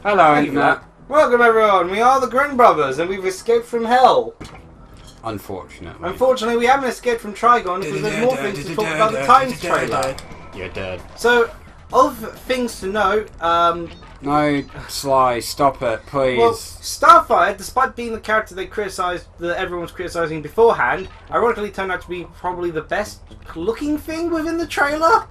Hello, Internet. Welcome everyone, we are the Grin brothers and we've escaped from hell. Unfortunately. Unfortunately we haven't escaped from Trigon because there's more things to talk about the Times trailer. You're dead. So, of things to note, No, Sly, stop it, please. well, Starfire, despite being the character they criticised, that everyone's criticising beforehand, ironically turned out to be probably the best looking thing within the trailer.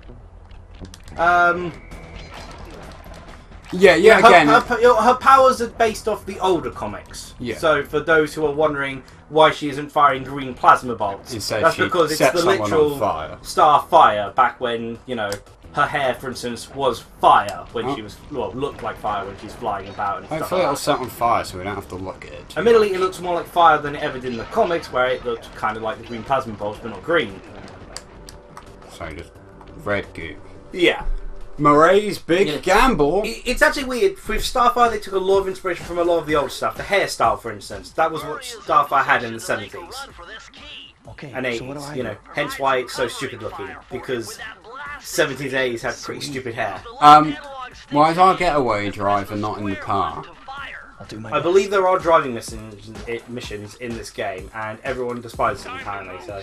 Again. Her powers are based off the older comics. Yeah. So for those who are wondering why she isn't firing green plasma bolts, Instead that's she because it's set the someone literal on fire. Starfire back when, you know, her hair, for instance, was fire when she was, well, looked like fire when she's flying about and stuff Hopefully like it'll that. set on fire so we don't have to look at it. Admittedly, it looks more like fire than it ever did in the comics, where it looked kind of like the green plasma bolts, but not green. So just red goo. Yeah. Moray's big gamble. It's actually weird. With Starfire, they took a lot of inspiration from a lot of the old stuff. The hairstyle, for instance, that was what Starfire had in the 70s and 80s. You know, hence why it's so stupid looking, because 70s and 80s had pretty stupid hair. Why is our getaway driver not in the car? I believe there are driving missions in this game, and everyone despises them apparently. So,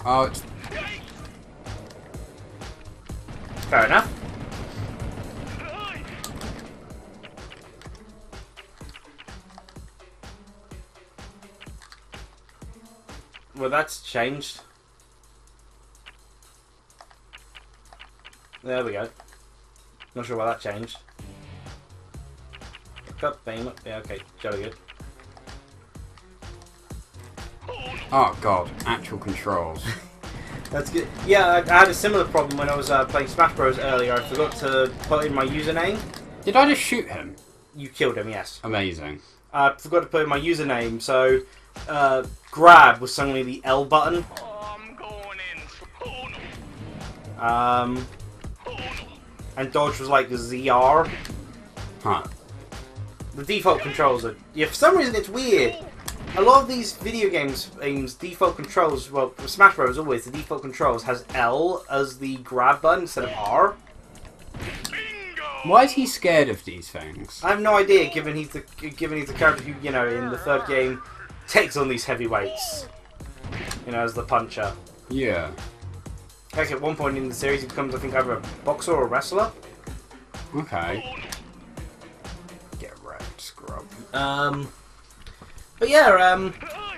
Oh, it's... fair enough. Well, that's changed. There we go. Not sure why that changed. Cut, beam up. Yeah, okay. Jolly good. Oh god, actual controls. That's good. Yeah, I had a similar problem when I was playing Smash Bros earlier. I forgot to put in my username. Did I just shoot him? You killed him, yes. Amazing. I forgot to put in my username, so grab was suddenly the L button. And dodge was like the ZR. Huh. The default controls are... Yeah, for some reason it's weird. A lot of these video games default controls, well, for Smash Bros. Always, the default controls has L as the grab button instead of R. Why is he scared of these things? I have no idea, given he's the character who, you know, in the third game takes on these heavy weights. You know, as the puncher. Yeah. Like at one point in the series, he becomes, I think, either a boxer or a wrestler. Okay. Get wrecked, scrub. But yeah,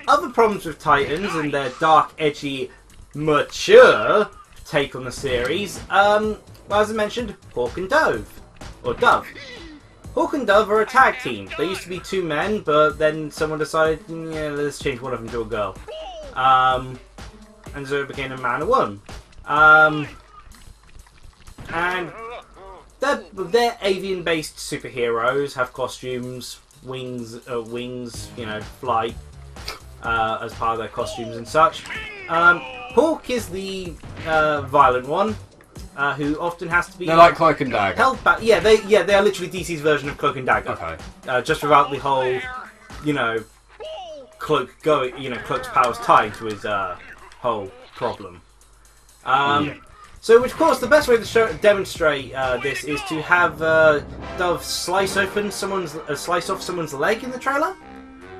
other problems with Titans and their dark, edgy, mature take on the series. Well, as I mentioned, Hawk and Dove. Or Dove. Hawk and Dove are a tag team. They used to be two men, but then someone decided, yeah, let's change one of them to a girl. And so it became a man and woman. And they're avian-based superheroes, have costumes, wings, you know, flight as part of their costumes and such. Hawk is the violent one, who often has to be. They're like Cloak and Dagger. Held back. Yeah, they are literally DC's version of Cloak and Dagger. Okay. Just without the whole, you know, Cloak's powers tied to his whole problem. So, of course, the best way to demonstrate this is to have Dove slice off someone's leg in the trailer.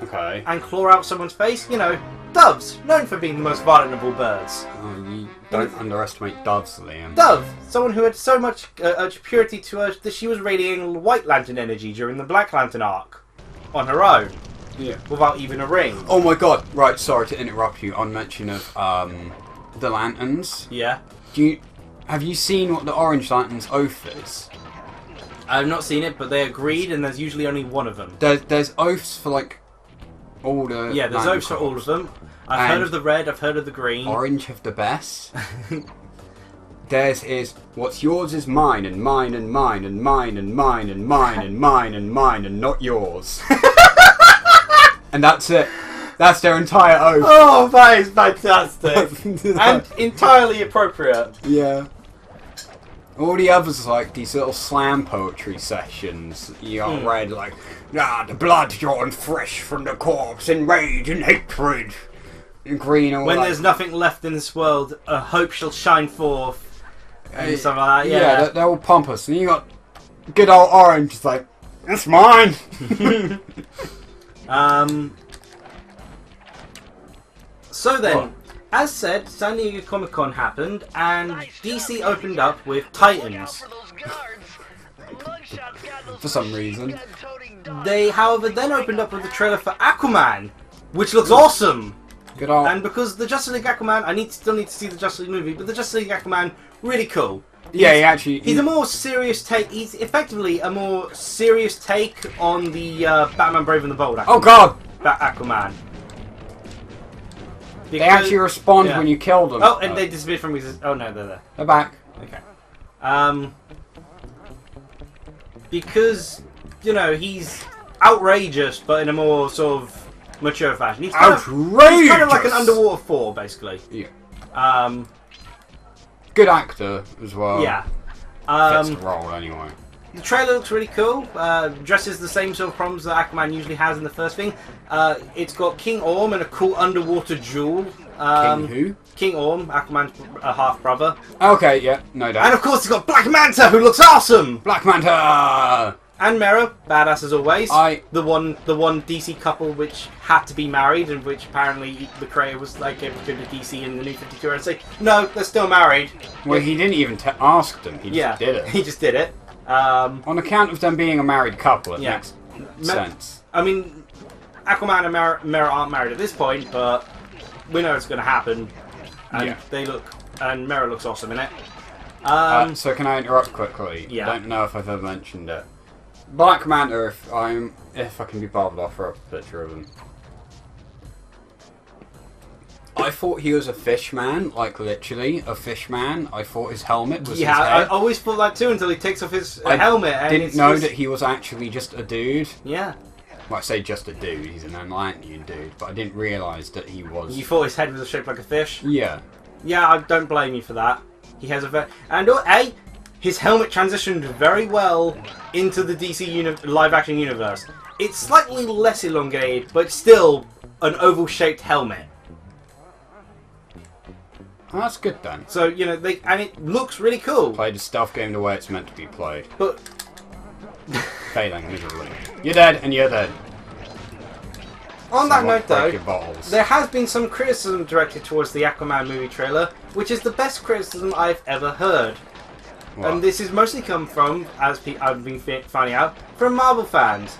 Okay. And claw out someone's face. You know, doves, known for being the most violent of all birds. Oh, you don't underestimate doves, Liam. Dove, someone who had so much purity to her that she was radiating White Lantern energy during the Black Lantern arc on her own. Yeah. Without even a ring. Oh my god, right, sorry to interrupt you on mention of the lanterns. Yeah. Have you seen what the Orange Lantern's oath is? I've not seen it, but they agreed, and there's usually only one of them. There's oaths for like all the yeah, there's oaths for all of them. I've heard of the red, I've heard of the green. Orange have the best. Theirs is what's yours is mine and mine and mine and mine and mine and mine and mine and mine and not yours. And that's it. That's their entire oath. Oh, that is fantastic. And entirely appropriate. Yeah. All the others are like these little slam poetry sessions. You got red like, the blood drawn fresh from the corpse in rage and hatred. And green all when like, there's nothing left in this world, hope shall shine forth. And something like that, yeah. They're all pompous. And you got Good old Orange is like, that's mine! So then, What? as said, San Diego Comic-Con happened, and DC opened up with Titans. For some reason. They, however, then opened up with the trailer for Aquaman, which looks awesome! Good old... And because the Justice League Aquaman, still need to see the Justice League movie, but the Justice League Aquaman, really cool. He's a more serious take. He's effectively a more serious take on the Batman Brave and the Bold. Aquaman. Oh god! Aquaman. They actually respond yeah. when you kill them. Oh, and they disappeared from existence. Oh no, they're there. They're back. Okay. Because he's outrageous, but in a more sort of mature fashion. He's outrageous. He's kind of like an Underwater 4, basically. Yeah. Good actor as well. Yeah. Fits the role anyway. The trailer looks really cool. Addresses the same sort of problems that Aquaman usually has in the first thing. It's got King Orm and a cool underwater jewel. King who? King Orm, Aquaman's half brother. Okay, yeah, no doubt. And of course, it's got Black Manta, who looks awesome. Black Manta. And Mera, badass as always. The one DC couple which had to be married, and which apparently the creator was like, able to go to DC in the New 52 and say, no, they're still married. Well, he didn't even ask them. He just did it. He just did it. On account of them being a married couple, it makes sense. I mean, Aquaman and Mera aren't married at this point, but we know it's going to happen. And and Mera looks awesome in it. So can I interrupt quickly? Yeah. I don't know if I've ever mentioned it. Black Manta, if I can be bothered, I'll throw up a picture of him. I thought he was a fish man, like literally a fish man. I thought his helmet was his head. I always thought that too until he takes off his helmet. And didn't know that he was actually just a dude. Yeah. Well, I say just a dude. He's an Atlantean dude, but I didn't realise that he was. You thought his head was shaped like a fish? Yeah. Yeah, I don't blame you for that. He has his helmet transitioned very well into the DC live-action universe. It's slightly less elongated, but still an oval-shaped helmet. Oh, that's good then. So and it looks really cool. Play the stealth game the way it's meant to be played. But failing miserably. You're dead, and you're dead. On that note, though, bottles. there has been some criticism directed towards the Aquaman movie trailer, which is the best criticism I've ever heard. What? And this has mostly come from, as I've been finding out, from Marvel fans.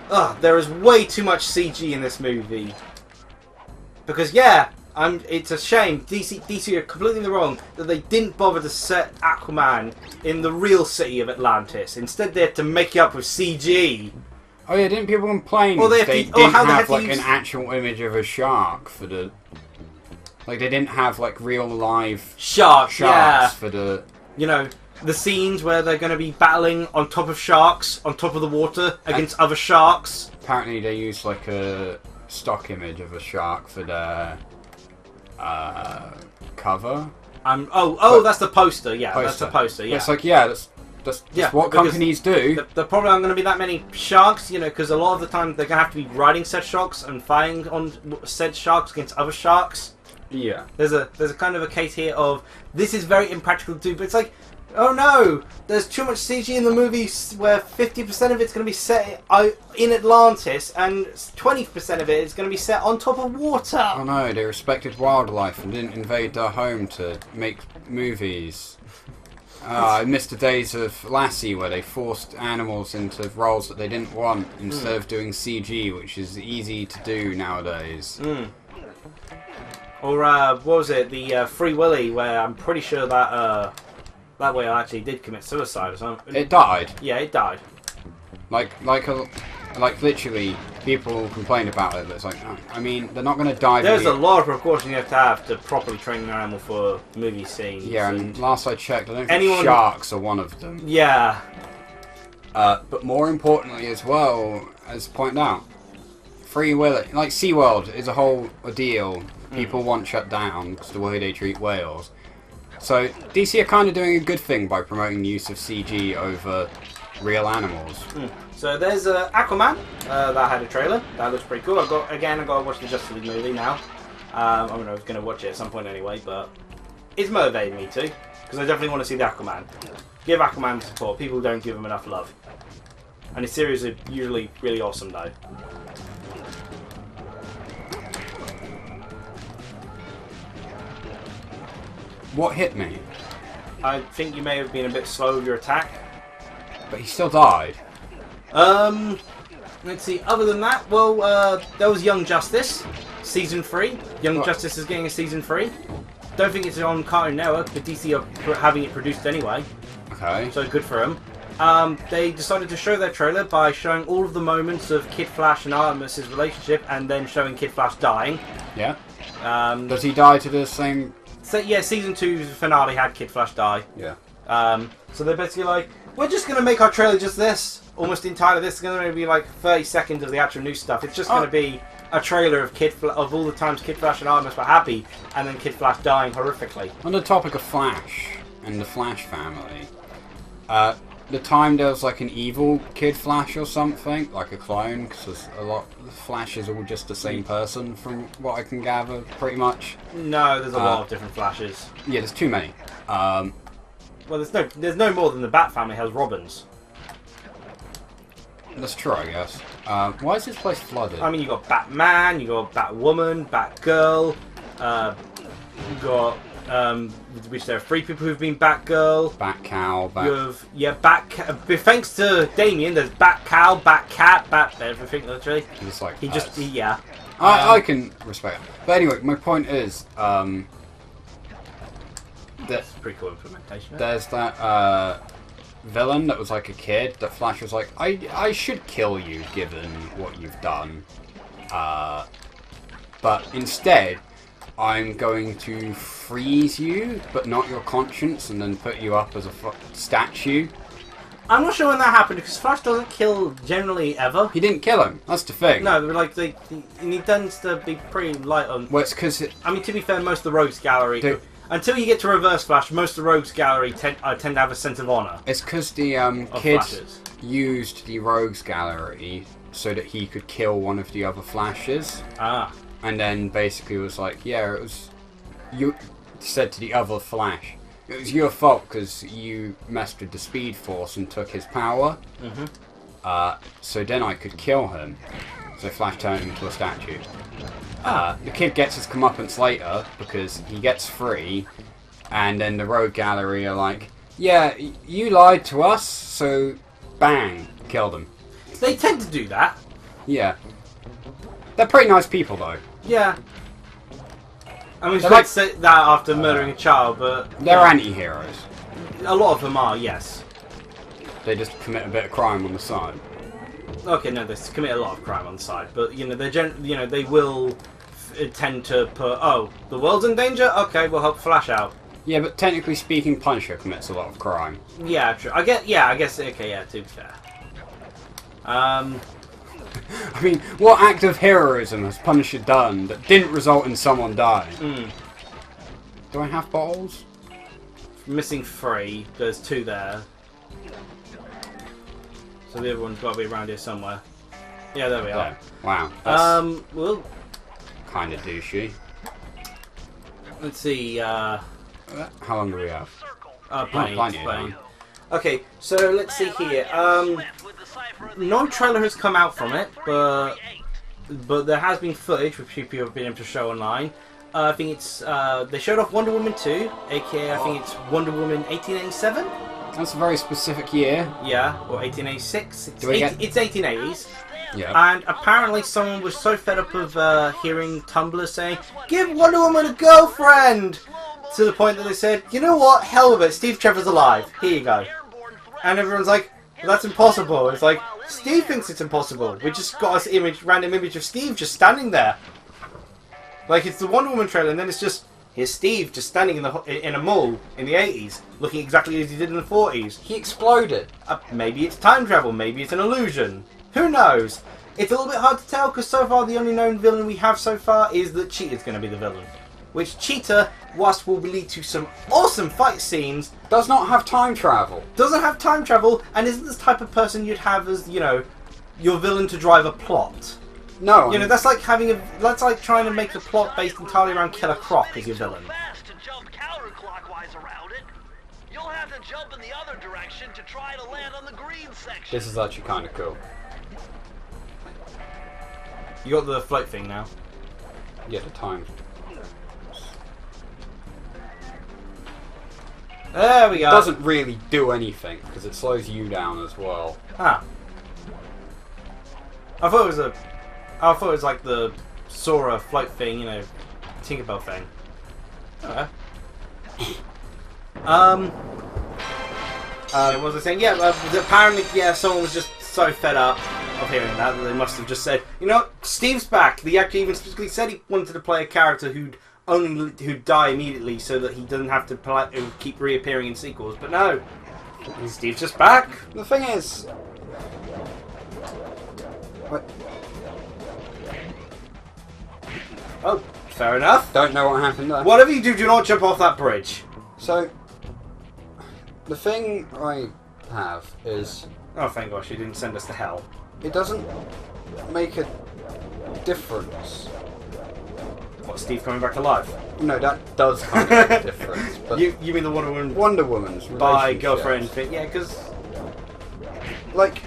Ugh, there is way too much CG in this movie. Because, it's a shame. DC are completely in the wrong that they didn't bother to set Aquaman in the real city of Atlantis. Instead, they had to make it up with CG. Oh yeah, didn't people complain they didn't have like an actual image of a shark for the... Like, they didn't have like real live sharks for the... The scenes where they're going to be battling on top of sharks, on top of the water, against other sharks. Apparently they used like a stock image of a shark for their cover. That's the poster. Yeah, that's the poster. Yeah, it's like that's what companies do. There probably aren't going to be that many sharks, because a lot of the time they're going to have to be riding said sharks and fighting on said sharks against other sharks. Yeah. There's a kind of a case here of this is very impractical to do, but it's like, oh no, there's too much CG in the movie where 50% of it's going to be set in Atlantis and 20% of it is going to be set on top of water. Oh no, they respected wildlife and didn't invade their home to make movies. I missed the days of Lassie where they forced animals into roles that they didn't want instead of doing CG, which is easy to do nowadays. Or what was it, the Free Willy, where I'm pretty sure that that whale actually did commit suicide or something. It died. Yeah, it died. Like literally, people complain about it. But it's like, I mean, they're not going to die. There's a lot of precautions you have to properly train an animal for movie scenes. Yeah, and last I checked, I don't think sharks are one of them. Yeah. But more importantly, as well as pointed out, Free Willy, like SeaWorld, is a whole ordeal. People want shut down because the way they treat whales. So DC are kind of doing a good thing by promoting the use of CG over real animals. So there's Aquaman that had a trailer. That looks pretty cool. I got to watch the Justice League movie now. I was going to watch it at some point anyway, but it's motivating me to. because I definitely want to see the Aquaman. Give Aquaman support. People don't give him enough love. And his series are usually really awesome, though. What hit me? I think you may have been a bit slow with your attack. But he still died. Let's see. Other than that, well, there was Young Justice, Season 3. Young Justice is getting a Season 3. Don't think it's on Cartoon Network, but DC are having it produced anyway. Okay. So good for them. They decided to show their trailer by showing all of the moments of Kid Flash and Artemis' relationship, and then showing Kid Flash dying. Yeah. Does he die to the same... So, yeah, Season 2's finale had Kid Flash die. Yeah. So they're basically like, we're just going to make our trailer just this. Almost entirely this is going to be like 30 seconds of the actual new stuff. It's just going to be a trailer of all the times Kid Flash and Artemis were happy, and then Kid Flash dying horrifically. On the topic of Flash and the Flash family, the time there was like an evil Kid Flash or something, like a clone, because a lot of the Flash is all just the same person from what I can gather, pretty much. No, there's a lot of different Flashes. Yeah, there's too many. Well, there's no more than the Bat family has Robins. That's true, I guess. Why is this place flooded? I mean, you got Batman, you got Batwoman, Batgirl, you got which there are 3 people who've been Batgirl. Batcow, You have thanks to Damien, there's Batcow, Batcat, Bat everything literally. He's like yeah. I can respect it. But anyway, my point is, That's pretty cool implementation. There's that villain that was like a kid that Flash was like, I should kill you given what you've done. But instead, I'm going to freeze you, but not your conscience, and then put you up as a statue. I'm not sure when that happened, because Flash doesn't kill generally ever. He didn't kill him, that's the thing. No, like he tends to be pretty light on... Well, it's because... I mean, to be fair, most of the Rogues Gallery... Until you get to Reverse Flash, most of the Rogues Gallery tend to have a sense of honour. It's because the kids used the Rogues Gallery so that he could kill one of the other Flashes. Ah. And then basically was like, yeah, it was... You said to the other Flash, it was your fault because you messed with the Speed Force and took his power. So then I could kill him. So Flash turned him into a statue. The kid gets his comeuppance later because he gets free, and then the Rogue Gallery are like, yeah, you lied to us, so bang, killed him. They tend to do that. Yeah. They're pretty nice people, though. Yeah. I mean, like, say that after murdering a child, but... They're anti-heroes. A lot of them are, yes. They just commit a bit of crime on the side. Okay, no, they commit a lot of crime on the side, but they will tend to put, oh, the world's in danger. Okay, we'll help Flash out. Yeah, but technically speaking, Punisher commits a lot of crime. Yeah, true. I guess. Okay, yeah, to be fair. I mean, what act of heroism has Punisher done that didn't result in someone dying? Do I have bottles? Missing 3. There's 2 there. So the other one's got to be around here somewhere. Yeah, there we are. Yeah. Wow. That's well, kind of douchey. Let's see. How long do we have? Plenty. Okay, so let's see here. No trailer has come out from it, but there has been footage which people have been able to show online. I think it's they showed off Wonder Woman 2, aka I think it's Wonder Woman 1887. That's a very specific year. Yeah, or 1886. It's 1880s. Yeah. And apparently someone was so fed up of hearing Tumblr saying, "Give Wonder Woman a girlfriend!" to the point that they said, "You know what? Hell with it. Steve Trevor's alive. Here you go." And everyone's like, well, "That's impossible." It's like, Steve thinks it's impossible. We just got a random image of Steve just standing there. Like, it's the Wonder Woman trailer, and then it's just, here's Steve just standing in a mall in the 80s, looking exactly as he did in the 40s. He exploded. Maybe it's time travel, maybe it's an illusion. Who knows? It's a little bit hard to tell, because so far the only known villain we have so far is that Cheetah's going to be the villain. Which Cheetah, whilst will lead to some awesome fight scenes, does not have time travel. Doesn't have time travel, and isn't this type of person you'd have as, your villain to drive a plot. No. That's like trying to make the plot based entirely around Killer Croc as your villain. jump in the other direction to try to land on the green section. This is actually kind of cool. You got the float thing now. Yeah, the time. There we go. It doesn't really do anything because it slows you down as well. Ah. I thought it was like the Sora float thing, you know, Tinkerbell thing. Okay. What was I saying? Yeah, apparently, yeah, someone was just so fed up of hearing that they must have just said, you know, Steve's back. The actor even specifically said he wanted to play a character who'd die immediately so that he doesn't have to keep reappearing in sequels. But no, Steve's just back. The thing is, what? Oh, fair enough. Don't know what happened there. Whatever you do not jump off that bridge. So, the thing I have is, Oh, thank gosh, you didn't send us to hell. it doesn't make a difference. What, Steve coming back to life? No, that does kind of make a difference. But You mean the Wonder Woman's bi relationship. girlfriend thing? Yeah, because Like,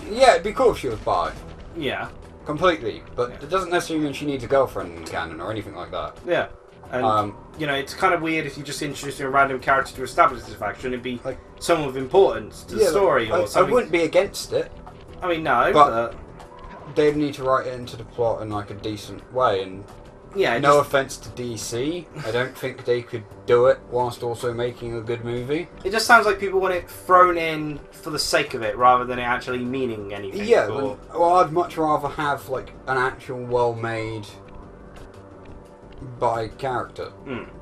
yeah, it'd be cool if she was bi. yeah, Completely. But Yeah. it doesn't necessarily mean she needs a girlfriend in canon or anything like that. yeah, and you know, it's kind of weird if you just introduce a random character to establish this faction. It'd be Like- someone of importance to the story or I something. wouldn't be against it. I mean, no, But- They'd need to write it into the plot in like a decent way. And yeah, it no just, offense to DC, I don't think they could do it whilst also making a good movie. it just sounds like people want it thrown in for the sake of it rather than it actually meaning anything. Yeah, or- well, I'd much rather have like an actual well-made bi character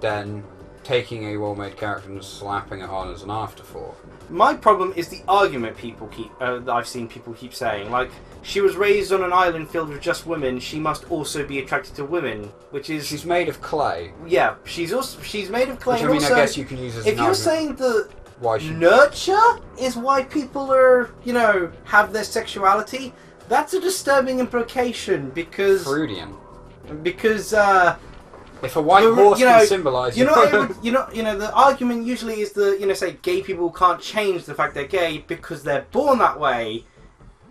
than taking a well-made character and slapping it on as an afterthought. My problem is the argument people that I've seen people keep saying, like, she was raised on an island filled with just women, she must also be attracted to women, which is... She's made of clay. Yeah, she's made of clay. Which, I and mean, also, I guess you can use as if an you're argument saying that why she... nurture is why people are, you know, have their sexuality, that's a disturbing implication because... Freudian. Because, If a white horse can symbolise... You know, the argument usually is that, you know, say gay people can't change the fact they're gay because they're born that way.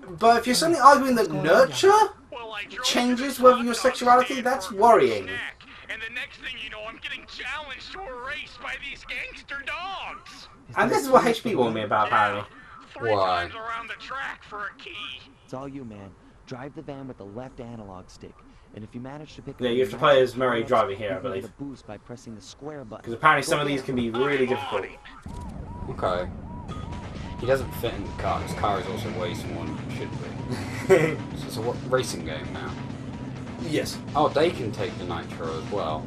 But if you're suddenly arguing that nurture changes whether your sexuality, that's worrying. And the next thing you know, I'm getting challenged to a race by these gangster dogs. And this is what HP warned me about, apparently. Three Why? times around the track for a key. It's all you, man. Drive the van with the left analog stick. And if you manage to pick Yeah, up you have to play as Murray Driver here, I you can believe. get a boost by pressing the square button. Because apparently some of these can be really difficult. Okay. He doesn't fit in the car. His car is also way smaller than it should be. So it's a racing game now. Yes. Oh, they can take the nitro as well.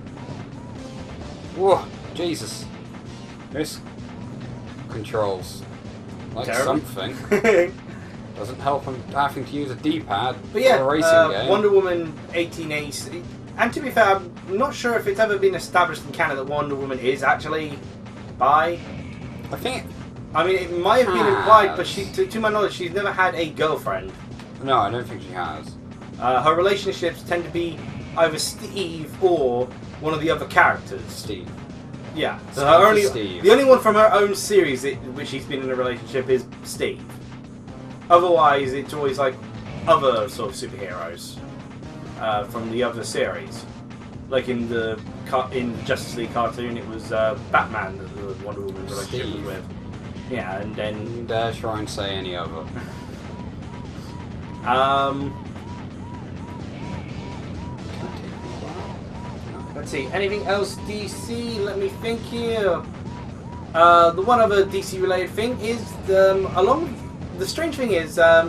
Whoa, Jesus. This controls like Terrible. something. Doesn't help him having to use a D-pad But yeah, for a racing game. Wonder Woman 1880. And to be fair, I'm not sure if it's ever been established in Canada that Wonder Woman is actually bi. I think... I mean, it might have been implied, but to my knowledge, she's never had a girlfriend. No, I don't think she has. Her relationships tend to be either Steve or one of the other characters. Steve. Yeah. So Steve. the only one from her own series which she's been in a relationship is Steve. Otherwise, it's always like other sort of superheroes from the other series. Like in the Justice League cartoon, it was Batman that the Wonder Woman's relationship was Steve. with. Yeah, and then You dare try and say any other. Let's see, anything else DC? Let me think here. The one other DC related thing is the strange thing is that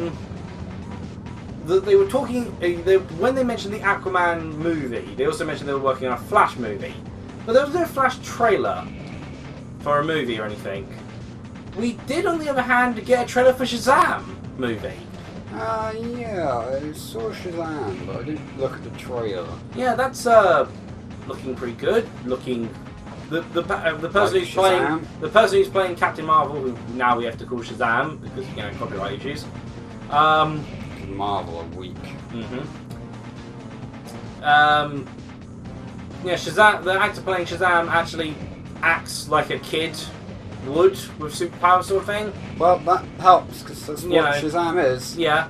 they were talking when they mentioned the Aquaman movie. They also mentioned they were working on a Flash movie, but there was no Flash trailer for a movie or anything. We did, on the other hand, get a trailer for Shazam movie. Yeah, I saw Shazam, but I didn't look at the trailer. Yeah, that's looking pretty good. Looking the person Like who's playing Shazam? the person who's playing Captain Marvel, who now we have to call Shazam because copyright issues. Marvel are weak. Yeah, Shazam. The actor playing Shazam actually acts like a kid wood with superpowers sort of thing. Well, that helps, because that's what Shazam is. Yeah.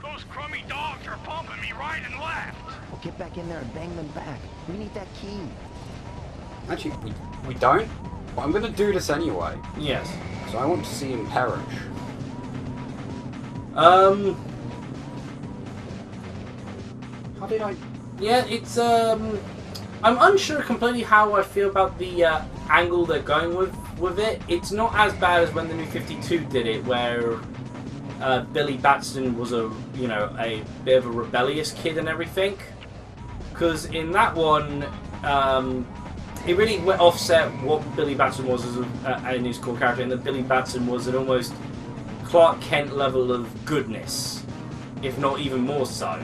Those crummy dogs are pumping me right and left. Well, get back in there and bang them back. We need that key. Actually, we don't. But I'm going to do this anyway. Yes. So I want to see him perish. How did I... Yeah, it's, I'm unsure completely how I feel about the angle they're going with it. It's not as bad as when the New 52 did it, where Billy Batson was a bit of a rebellious kid and everything. Because in that one, it really offset what Billy Batson was as in his core character, and that Billy Batson was an almost Clark Kent level of goodness, if not even more so.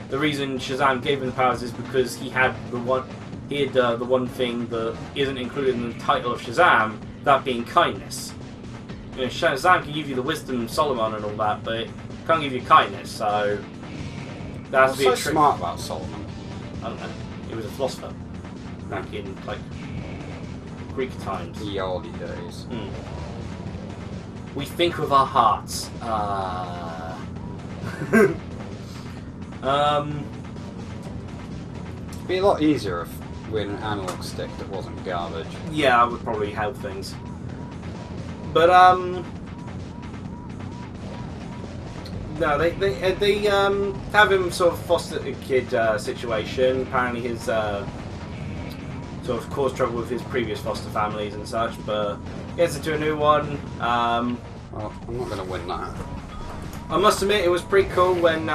The reason Shazam gave him the powers is because he had the one thing that isn't included in the title of Shazam, that being kindness. You know, Shazam can give you the wisdom, Solomon, and all that, but it can't give you kindness. So that has to be What's so smart about Solomon? I don't know. He was a philosopher back in like Greek times. The early days. We think with our hearts. It'd be a lot easier if we had an analog stick that wasn't garbage. Yeah, that would probably help things. But no, they have him sort of foster a kid situation. Apparently, his sort of caused trouble with his previous foster families and such, but gets into a new one. Well, I'm not going to win that. I must admit, it was pretty cool when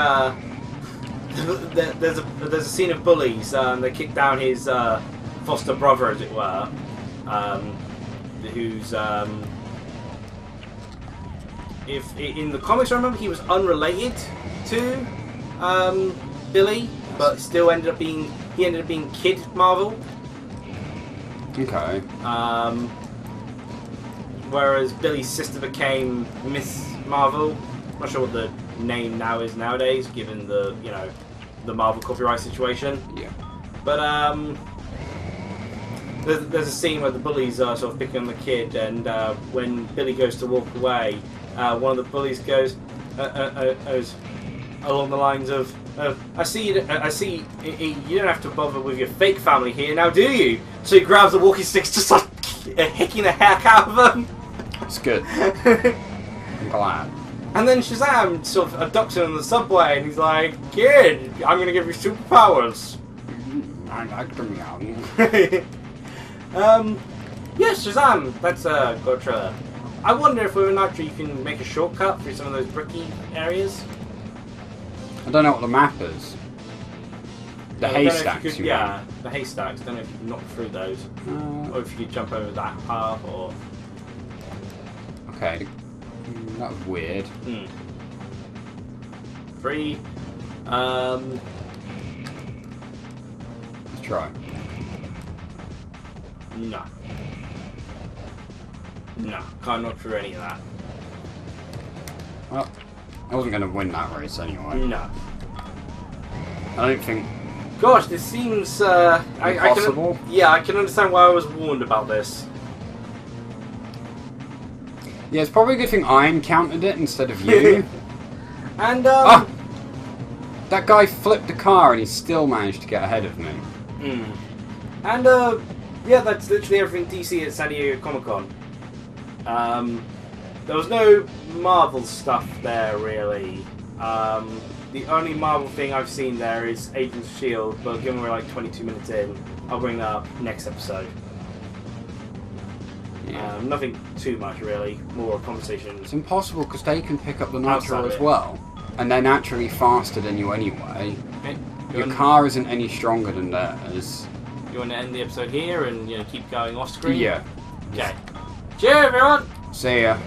there's a scene of bullies. They kick down his foster brother, as it were, who's if in the comics I remember he was unrelated to Billy, but still ended up being Kid Marvel. Okay. Whereas Billy's sister became Miss Marvel. I'm not sure what the name now is nowadays, given the the Marvel copyright situation. Yeah. But there's a scene where the bullies are sort of picking on the kid, and when Billy goes to walk away, one of the bullies goes along the lines of, "I see you don't have to bother with your fake family here, now do you?" So he grabs the walking sticks to start hicking the heck out of them. It's good. I'm glad. And then Shazam sort of abducts him on the subway, and he's like, "Kid, I'm gonna give you superpowers." I like them young. Yes, Shazam. That's a good trailer. I wonder if with an actor you can make a shortcut through some of those bricky areas. I don't know what the map is. The haystacks, you yeah, the haystacks. Don't know if you can knock through those, or if you could jump over that path, or. Okay, that was weird. 3. Let's try. No. No, can't knock through any of that. Well, I wasn't going to win that race anyway. No. I don't think. Gosh, this seems. Impossible? I can understand why I was warned about this. Yeah, it's probably a good thing I encountered it instead of you. And that guy flipped the car and he still managed to get ahead of me. And yeah, that's literally everything DC at San Diego Comic-Con. There was no Marvel stuff there really. The only Marvel thing I've seen there is Agents of S.H.I.E.L.D., but given we're like 22 minutes in, I'll bring that up next episode. Yeah. Nothing too much really, more a conversation. It's impossible because they can pick up the Nitro Outside as it. well. And they're naturally faster than you anyway. Okay. Your car isn't any stronger than theirs. You want to end the episode here and keep going off screen? Yeah. Okay. Cheers everyone! See ya.